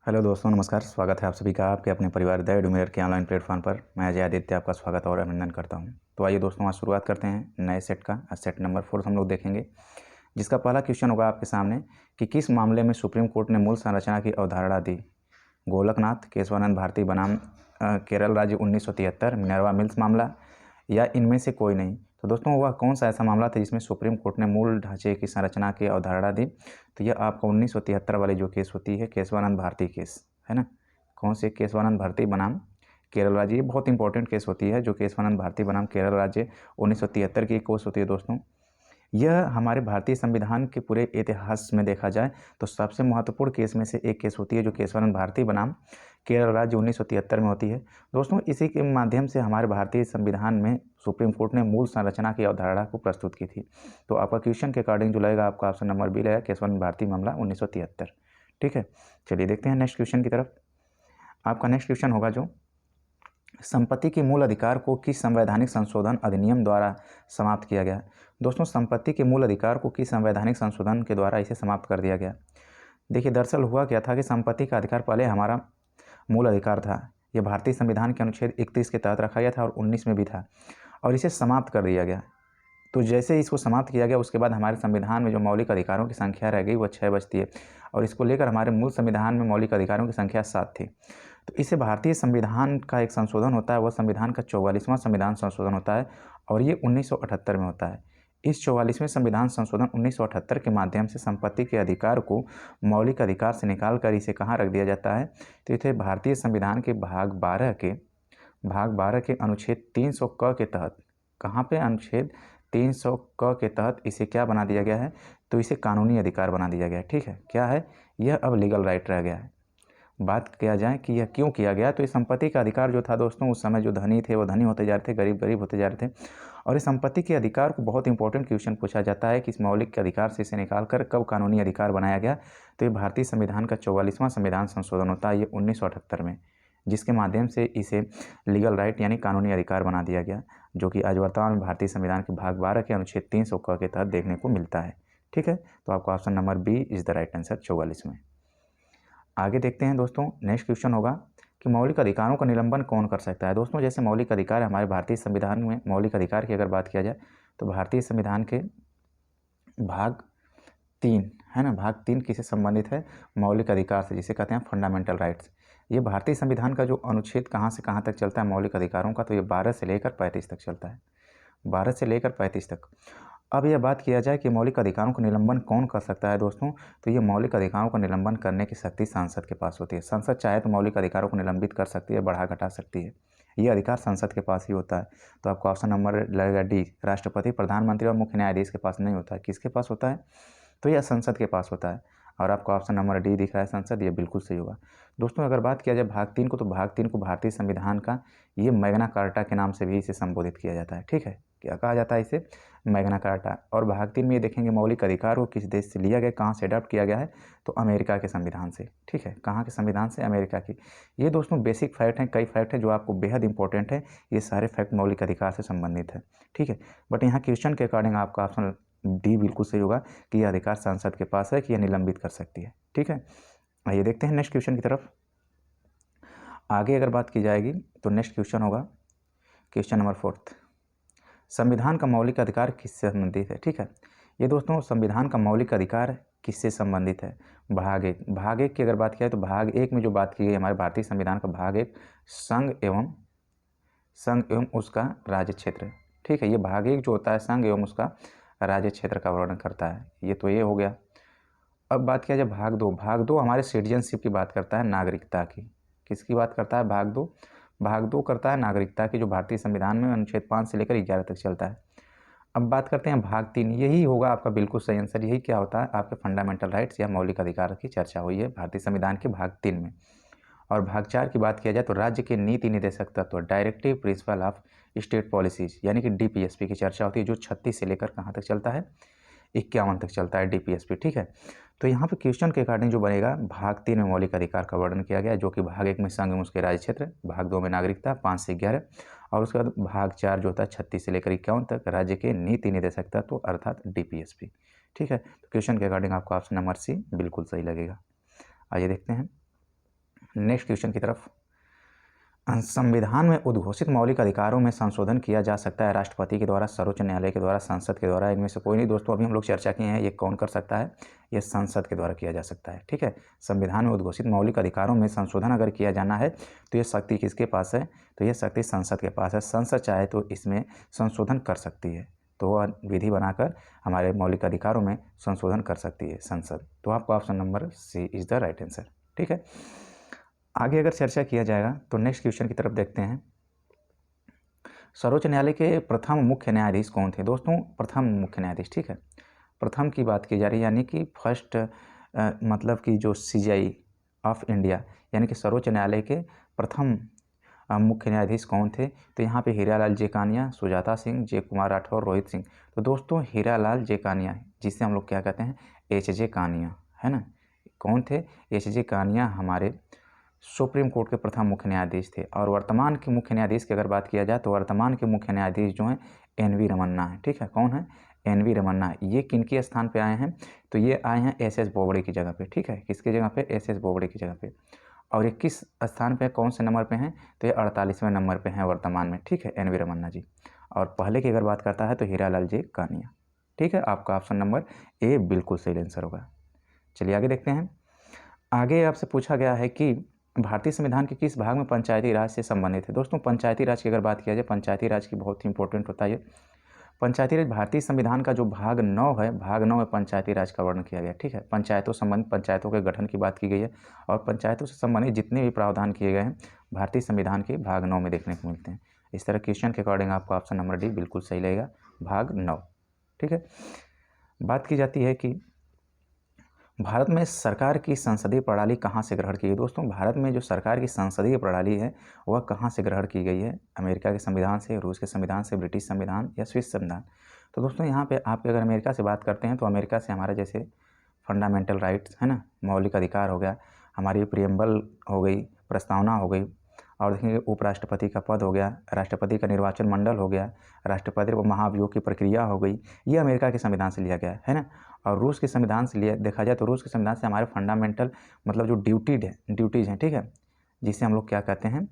Hello दोस्तों, नमस्कार। स्वागत है आप सभी का आपके अपने परिवार द एडुमिरर के ऑनलाइन प्लेटफॉर्म पर। मैं अजय आदित्य आपका स्वागत और अभिनंदन करता हूं। तो आइए दोस्तों, आज शुरुआत करते हैं नए सेट का। आज सेट नंबर 4 हम लोग देखेंगे, जिसका पहला क्वेश्चन होगा आपके सामने कि किस मामले में सुप्रीम कोर्ट ने मूल संरचना की अवधारणा दी। गोलकनाथ, केशवानंद भारती बनाम केरल राज्य 1973, मिनर्वा मिल्स मामला, या इनमें से कोई नहीं। तो दोस्तों, वह कौन सा ऐसा मामला था जिसमें सुप्रीम कोर्ट ने मूल ढांचे की संरचना की अवधारणा दी? तो यह आपका 1973 वाली जो केस होती है, केशवानंद भारती केस, है ना। कौन से? केशवानंद भारती बनाम केरल राज्य। ये बहुत इंपॉर्टेंट केस होती है, जो केशवानंद भारती बनाम केरल राज्य 1973 की केस होती है दोस्तों। यह हमारे भारतीय संविधान के पूरे इतिहास में देखा जाए तो सबसे महत्वपूर्ण केस में से एक केस होती है, जो केशवानंद भारती बनाम केरल राज्य 1973 में होती है दोस्तों। इसी के माध्यम से हमारे भारतीय संविधान में सुप्रीम कोर्ट ने मूल संरचना की अवधारणा को प्रस्तुत की थी। तो आपका क्वेश्चन के अकॉर्डिंग जो लगेगा, आपका ऑप्शन नंबर बी रहेगा, केशवानंद भारती मामला 1973। ठीक है, चलिए देखते हैं नेक्स्ट क्वेश्चन की तरफ। आपका नेक्स्ट क्वेश्चन होगा जो संपत्ति के मूल अधिकार को किस संवैधानिक संशोधन अधिनियम द्वारा समाप्त किया गया? दोस्तों, संपत्ति के मूल अधिकार को किस संवैधानिक संशोधन के द्वारा इसे समाप्त कर दिया गया? देखिए, दरअसल हुआ क्या था कि संपत्ति का अधिकार पहले हमारा मूल अधिकार था। यह भारतीय संविधान के अनुच्छेद 31 के तहत रखा गया था और 19 में भी था, और इसे समाप्त कर दिया गया। तो जैसे इसको समाप्त किया गया, उसके बाद हमारे संविधान में जो मौलिक अधिकारों की संख्या रह गई, वह 6 बचती है, और इसको लेकर हमारे मूल संविधान में मौलिक अधिकारों की संख्या 7 थी। तो इसे भारतीय संविधान का एक संशोधन होता है, वह संविधान का 44वां संविधान संशोधन होता है, और ये 1978 में होता है। इस 44वें संविधान संशोधन 1978 के माध्यम से संपत्ति के अधिकार को मौलिक अधिकार से निकाल कर इसे कहाँ रख दिया जाता है? तो इसे भारतीय संविधान के भाग 12 के अनुच्छेद 300 क के तहत, कहाँ पे? अनुच्छेद 300 क के तहत इसे क्या बना दिया गया है? तो इसे कानूनी अधिकार बना दिया गया है। ठीक है, क्या है? यह अब लीगल राइट रह गया है। बात किया जाए कि यह क्यों किया गया, तो इस संपत्ति का अधिकार जो था दोस्तों, उस समय जो धनी थे वो धनी होते जा रहे थे, गरीब गरीब होते जा रहे थे, और इस संपत्ति के अधिकार को बहुत इंपॉर्टेंट क्वेश्चन पूछा जाता है कि इस मौलिक अधिकार से इसे निकाल कर कब कानूनी अधिकार बनाया गया? तो ये भारतीय संविधान का 44वां संविधान संशोधन होता है, ये 1978 में, जिसके माध्यम से इसे लीगल राइट यानी कानूनी अधिकार बना दिया गया, जो कि आज वर्तमान में भारतीय संविधान के भाग 12 के अनुच्छेद 300 क के तहत देखने को मिलता है। ठीक है, तो आपका option number B is the right answer 44 में। आगे देखते हैं दोस्तों, नेक्स्ट क्वेश्चन होगा कि मौलिक अधिकारों का निलंबन कौन कर सकता है? दोस्तों, जैसे मौलिक अधिकार हमारे भारतीय संविधान में, मौलिक अधिकार की अगर बात किया जाए तो भारतीय संविधान के भाग 3 है ना, भाग 3 किससे संबंधित है? मौलिक अधिकार से, जिसे कहते हैं फंडामेंटल राइट्स। ये भारतीय संविधान का जो अनुच्छेद कहाँ से कहाँ तक चलता है मौलिक अधिकारों का, तो ये 12 से लेकर 35 तक चलता है, 12 से लेकर 35 तक। अब यह बात किया जाए कि मौलिक अधिकारों का निलंबन कौन कर सकता है दोस्तों, तो ये मौलिक अधिकारों का निलंबन करने की शक्ति संसद के पास होती है। संसद चाहे तो मौलिक अधिकारों को निलंबित कर सकती है, बढ़ा घटा सकती है। ये अधिकार संसद के पास ही होता है। तो आपका ऑप्शन नंबर लगेगा डी, राष्ट्रपति, प्रधानमंत्री और मुख्य न्यायाधीश के पास नहीं होता है। किसके पास होता है? तो यह संसद के पास होता है, और आपका ऑप्शन नंबर डी दिख रहा है, संसद। ये बिल्कुल सही होगा दोस्तों। अगर बात किया जाए भाग 3 को, तो भाग 3 को भारतीय संविधान का ये मैग्ना कार्टा के नाम से भी इसे संबोधित किया जाता है। ठीक है, क्या कहा जाता है इसे? Magna carta. और भाग 3 में ये देखेंगे मौलिक अधिकार को किस देश से लिया गया, कहाँ से अडॉप्ट किया गया है? तो अमेरिका के संविधान से। ठीक है, कहाँ के संविधान से? अमेरिका की। ये दोस्तों बेसिक फैक्ट हैं, कई फैक्ट हैं जो आपको बेहद इंपॉर्टेंट है। ये सारे फैक्ट मौलिक अधिकार से संबंधित है। ठीक है, बट यहाँ क्वेश्चन के अकॉर्डिंग आपका ऑप्शन डी बिल्कुल सही होगा कि यह अधिकार संसद के पास है कि यह निलंबित कर सकती है। ठीक है, आइए देखते हैं नेक्स्ट क्वेश्चन की तरफ। आगे अगर बात की जाएगी तो नेक्स्ट क्वेश्चन होगा क्वेश्चन नंबर 4, संविधान का मौलिक अधिकार किससे संबंधित है? ठीक है, ये दोस्तों संविधान का मौलिक अधिकार किससे संबंधित है? भाग 1। भाग 1 की अगर बात किया तो भाग 1 में जो बात की गई हमारे भारतीय संविधान का भाग 1, संघ एवं उसका राज्य क्षेत्र। ठीक है, ये भाग 1 जो होता है संघ एवं उसका राज्य क्षेत्र का वर्णन करता है। ये तो ये हो गया। अब बात किया जाए भाग 2। भाग 2 हमारे सिटीजनशिप की बात करता है, नागरिकता की। किसकी बात करता है? भाग 2। भाग 2 करता है नागरिकता की, जो भारतीय संविधान में अनुच्छेद 5 से लेकर 11 तक चलता है। अब बात करते हैं भाग 3। यही होगा आपका बिल्कुल सही आंसर। यही क्या होता है? आपके फंडामेंटल राइट्स या मौलिक अधिकार की चर्चा हुई है भारतीय संविधान के भाग 3 में। और भाग 4 की बात किया जाए तो राज्य के नीति निर्देशक तत्व, directive principle of state policies, यानी कि डीपीएसपी की चर्चा होती है, जो 36 से लेकर कहाँ तक चलता है? 51 तक चलता है डीपीएसपी। ठीक है, तो यहाँ पे क्वेश्चन के अकॉर्डिंग जो बनेगा, भाग 3 में मौलिक अधिकार का वर्णन किया गया, जो कि भाग 1 में संघ एवं उसके राज्य क्षेत्र, भाग 2 में नागरिकता 5 से 11, और उसके बाद भाग 4 जो होता है 36 से लेकर 51 तक, राज्य के नीति निर्देशक तत्व अर्थात डीपीएसपी। ठीक है, तो क्वेश्चन के अकॉर्डिंग आपका ऑप्शन नंबर सी बिल्कुल सही लगेगा। आइए देखते हैं नेक्स्ट क्वेश्चन की तरफ। संविधान में उद्घोषित मौलिक अधिकारों में संशोधन किया जा सकता है राष्ट्रपति के द्वारा, सर्वोच्च न्यायालय के द्वारा, संसद के द्वारा। इनमें से कोई नहीं दोस्तों, अभी हम लोग चर्चा किए हैं ये कौन कर सकता है, ये संसद के द्वारा किया जा सकता है। ठीक है, संविधान में उद्घोषित मौलिक अधिकारों में संशोधन अगर किया जाना है तो ये शक्ति किसके पास है, तो ये शक्ति संसद के पास है। संसद चाहे तो इसमें संशोधन कर सकती है, तो वह विधि बनाकर हमारे मौलिक अधिकारों में संशोधन कर सकती है संसद। तो आपका option number C is the right answer. ठीक है, आगे अगर चर्चा किया जाएगा तो नेक्स्ट क्वेश्चन की तरफ देखते हैं। सर्वोच्च न्यायालय के प्रथम मुख्य न्यायाधीश कौन थे दोस्तों, प्रथम मुख्य न्यायाधीश। ठीक है, प्रथम की बात की जा रही है, यानी कि फर्स्ट मतलब कि जो सीजेआई ऑफ इंडिया यानी कि सर्वोच्च न्यायालय के प्रथम मुख्य न्यायाधीश कौन थे, तो यहाँ पे हीरालाल जेकानिया, सुजाता सिंह, जय कुमार राठौर, रोहित सिंह। तो दोस्तों हीरालाल जेकानिया, जिसे हम लोग क्या कहते हैं एच जे कानिया, है ना, कौन थे, एच जे कानिया हमारे सुप्रीम कोर्ट के प्रथम मुख्य न्यायाधीश थे। और वर्तमान के मुख्य न्यायाधीश की अगर बात किया जाए तो वर्तमान के मुख्य न्यायाधीश जो हैं एन.वी. रमन्ना है। ठीक है, कौन है, एन.वी. रमन्ना। ये किनके स्थान पे आए हैं, तो ये आए हैं एस.एस. बोबड़े की जगह पे। ठीक है, किसकी जगह पे, एस.एस. बोबड़े की जगह पे। और ये किस स्थान पे, कौन से नंबर पे हैं, तो ये 48वें नंबर पे हैं वर्तमान में। ठीक है, एन.वी. रमन्ना जी। और पहले की अगर बात करता है तो हीरालाल जे कानिया। ठीक है, आपका ऑप्शन नंबर ए बिल्कुल सही आंसर होगा। चलिए आगे देखते हैं। आगे आपसे पूछा गया है कि भारतीय संविधान के किस भाग में पंचायती राज से संबंधित है। दोस्तों पंचायती राज की अगर बात किया जाए, पंचायती राज की बहुत ही इंपॉर्टेंट होता है ये। पंचायती राज भारतीय संविधान का जो भाग 9 है, भाग 9 में पंचायती राज का वर्णन किया गया। ठीक है, पंचायतों संबंधित पंचायतों के गठन की बात की गई है और पंचायतों से संबंधित जितने भी प्रावधान किए गए हैं भारतीय संविधान के भाग 9 में देखने को मिलते हैं। इस तरह क्वेश्चन के अकॉर्डिंग आपका ऑप्शन नंबर डी बिल्कुल सही लगेगा, भाग 9। ठीक है, बात की जाती है कि भारत में सरकार की संसदीय प्रणाली कहाँ से ग्रहण की गई। दोस्तों भारत में जो सरकार की संसदीय प्रणाली है वह कहाँ से ग्रहण की गई है, अमेरिका के संविधान से, रूस के संविधान से, ब्रिटिश संविधान या स्विस संविधान। तो दोस्तों यहाँ पे आप अगर अमेरिका से बात करते हैं तो अमेरिका से हमारा जैसे फंडामेंटल राइट्स है ना, मौलिक अधिकार हो गया, हमारी प्रियम्बल हो गई, प्रस्तावना हो गई, और देखेंगे उपराष्ट्रपति का पद हो गया, राष्ट्रपति का निर्वाचन मंडल हो गया, राष्ट्रपति व महाभियोग की प्रक्रिया हो गई, ये अमेरिका के संविधान से लिया गया है ना। और रूस के संविधान से लिया देखा जाए तो रूस के संविधान से हमारे फंडामेंटल मतलब जो ड्यूटीज़ हैं, ठीक है, जिसे हम लोग क्या कहते हैं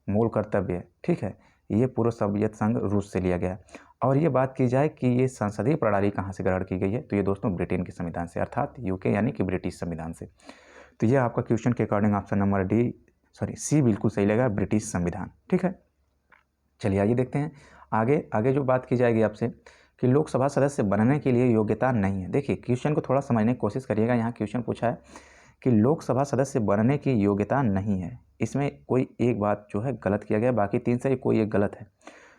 मूल कर्तव्य। ठीक है, ये पूर्व सोवियत संघ रूस से लिया गया। और ये बात की जाए कि ये संसदीय प्रणाली कहाँ से ग्रहण की गई है, तो ये दोस्तों ब्रिटेन के संविधान से, अर्थात यूके यानी कि ब्रिटिश संविधान से। तो ये आपका क्वेश्चन के अकॉर्डिंग ऑप्शन नंबर सी बिल्कुल सही लगेगा, ब्रिटिश संविधान। ठीक है, चलिए आइए देखते हैं आगे जो बात की जाएगी आपसे कि लोकसभा सदस्य बनने के लिए योग्यता नहीं है। देखिए क्वेश्चन को थोड़ा समझने की कोशिश करिएगा। यहाँ क्वेश्चन पूछा है कि लोकसभा सदस्य बनने की योग्यता नहीं है, इसमें कोई एक बात जो है गलत किया गया, बाकी 3 से कोई एक गलत है।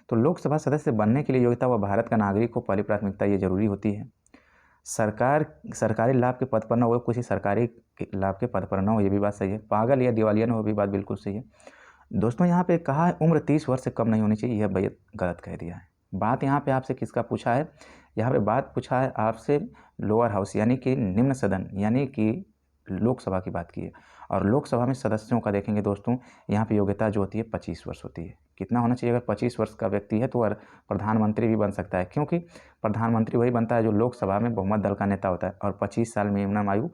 तो लोकसभा सदस्य बनने के लिए योग्यता व भारत का नागरिक हो, पहली प्राथमिकता ये जरूरी होती है। सरकारी लाभ के पद पर न हो, किसी सरकारी लाभ के पद पर न हो, ये भी बात सही है। पागल या दिवालिया न हो, भी बात बिल्कुल सही है। दोस्तों यहाँ पे कहा है उम्र 30 वर्ष से कम नहीं होनी चाहिए, यह बेहद गलत कह दिया है। बात यहाँ पे आपसे किसका पूछा है, यहाँ पे बात पूछा है आपसे लोअर हाउस यानी कि निम्न सदन यानी कि लोकसभा की बात की है। और लोकसभा में सदस्यों का देखेंगे दोस्तों, यहाँ पे योग्यता जो होती है 25 वर्ष होती है। कितना होना चाहिए, अगर 25 वर्ष का व्यक्ति है तो प्रधानमंत्री भी बन सकता है, क्योंकि प्रधानमंत्री वही बनता है जो लोकसभा में बहुमत दल का नेता होता है। और 25 साल मिनिमम आयु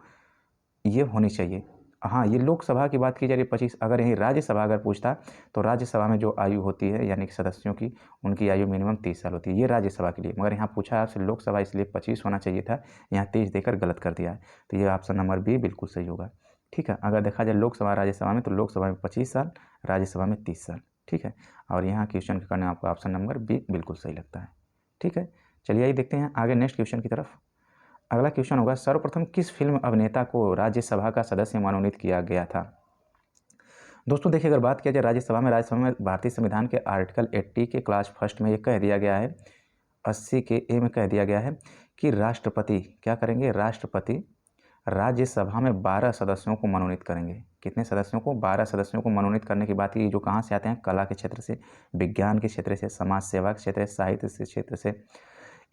ये होनी चाहिए। हाँ, ये लोकसभा की बात की जा रही है 25। अगर यही राज्यसभा अगर पूछता तो राज्यसभा में जो आयु होती है यानी कि सदस्यों की, उनकी आयु मिनिमम 30 साल होती है, ये राज्यसभा के लिए। मगर यहाँ पूछा है आपसे लोकसभा, इसलिए 25 होना चाहिए था, यहाँ 23 देकर गलत कर दिया है। तो ये ऑप्शन नंबर बी बिल्कुल सही होगा। ठीक है, अगर देखा जाए लोकसभा राज्यसभा में, तो लोकसभा में 25 साल, राज्यसभा में 30 साल। ठीक है, और यहाँ क्वेश्चन के करने आपको ऑप्शन नंबर बी बिल्कुल सही लगता है। ठीक है, चलिए आइए देखते हैं आगे नेक्स्ट क्वेश्चन की तरफ। अगला क्वेश्चन होगा, सर्वप्रथम किस फिल्म अभिनेता को राज्यसभा का सदस्य मनोनीत किया गया था। दोस्तों देखिए, अगर बात किया जाए राज्यसभा में भारतीय संविधान के आर्टिकल 80 के क्लास फर्स्ट में ये कह दिया गया है, 80 के ए में कह दिया गया है कि राष्ट्रपति क्या करेंगे, राष्ट्रपति राज्यसभा में 12 सदस्यों को मनोनीत करेंगे। कितने सदस्यों को, 12 सदस्यों को मनोनीत करने की बात की, जो कहाँ से आते हैं, कला के क्षेत्र से, विज्ञान के क्षेत्र से, समाज सेवा के क्षेत्र से, साहित्य के क्षेत्र से।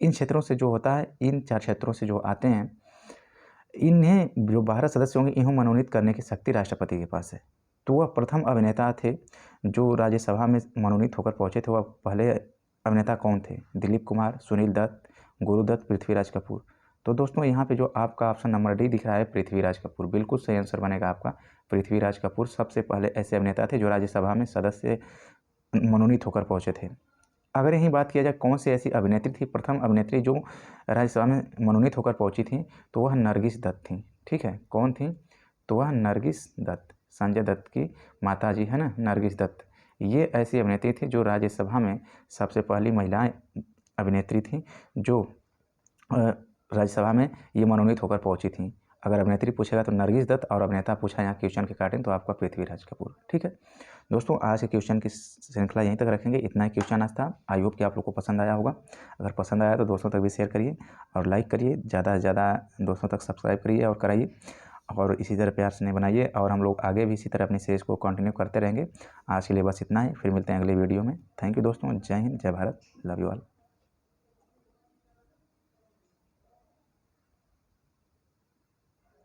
इन क्षेत्रों से जो होता है, इन 4 क्षेत्रों से जो आते हैं, इन्हें जो 12 सदस्य होंगे इन्हें मनोनीत करने की शक्ति राष्ट्रपति के पास है। तो वह प्रथम अभिनेता थे जो राज्यसभा में मनोनीत होकर पहुंचे थे। वह पहले अभिनेता कौन थे, दिलीप कुमार, सुनील दत्त, गुरुदत्त, पृथ्वीराज कपूर। तो दोस्तों यहाँ पे जो आपका ऑप्शन नंबर डी दिख रहा है पृथ्वीराज कपूर, बिल्कुल सही आंसर बनेगा आपका। पृथ्वीराज कपूर सबसे पहले ऐसे अभिनेता थे जो राज्यसभा में सदस्य मनोनीत होकर पहुँचे थे। अगर यही बात किया जाए कौन सी ऐसी अभिनेत्री थी, प्रथम अभिनेत्री जो राज्यसभा में मनोनीत होकर पहुंची थी, तो वह नरगिस दत्त थी। ठीक है, कौन थी? तो वह नरगिस दत्त, संजय दत्त की माता जी है ना, नरगिस दत्त। ये ऐसी अभिनेत्री थी जो राज्यसभा में सबसे पहली महिला अभिनेत्री थी जो राज्यसभा में ये मनोनीत होकर पहुंची थी। अगर अभिनेत्री पूछेगा तो नरगिस दत्त, और अभिनेता पूछा यहाँ क्वेश्चन के काटें तो आपका पृथ्वीराज कपूर। ठीक है दोस्तों, आज के क्वेश्चन की श्रृंखला यहीं तक रखेंगे। इतना ही क्वेश्चन आज था। आई होप कि आप लोग को पसंद आया होगा। अगर पसंद आया तो दोस्तों तक भी शेयर करिए और लाइक करिए, ज़्यादा से ज़्यादा दोस्तों तक सब्सक्राइब करिए और कराइए, और इसी तरह प्यार से बनाइए, और हम लोग आगे भी इसी तरह अपनी सीरीज़ को कंटिन्यू करते रहेंगे। आज के लिए बस इतना ही, फिर मिलते हैं अगले वीडियो में। थैंक यू दोस्तों, जय हिंद, जय भारत, लव यू ऑल।